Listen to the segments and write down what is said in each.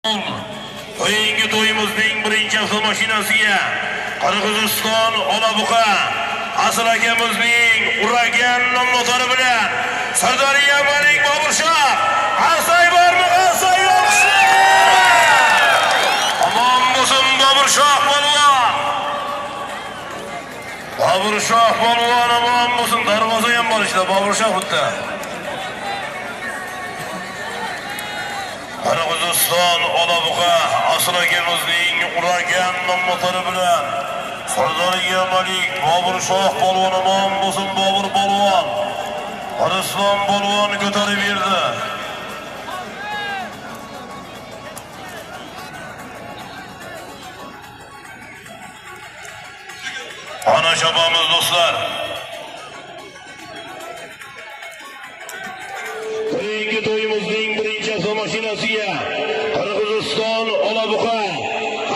O'yingi to'yimizning birinchi avtomashinasiga Qirg'iziston Olabuqa Asl akamizning uragan nomlari bilan Sardoriya Malik Boburshoh Asay bormi Asay yo'qmi? Omon bo'lsin Boburshoh polvon. Boburshoh polvon omon bo'lsin. Darvoza ham bor ishda Boburshoh xuddi. Qirg'iziston Olabuqa Asl akamizning uragan nomlari bilan Sardoriya Malik Boburshoh polvon omon bo'lsin. Bobur polvon Arslon polvon ko'tarib berdi. Ana shabamiz do'stlar. O'yingi to'yimizning birinchi avtomashinasiga Qirg'iziston Olabuqa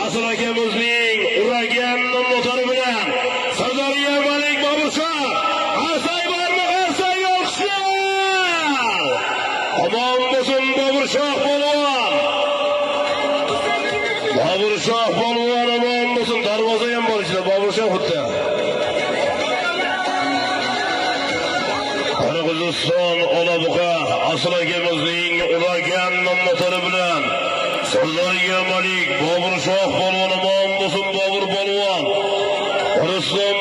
Asl akamizning uragan nomlari bilan Sardoriya Malik Boburshoh Asay bormi Asay yo'qmi? Omon bo'lsin Boburshoh polvon. Boburshoh polvon omon bo'lsin. Darvoza ham bor ishda Boburshoh xuddi. Qirg'iziston Olabuqa Asl akamizning uragan nomlari bilan Sardoriya Malik Boburshoh polvon omon bo'lsin. Bobur polvon Arslon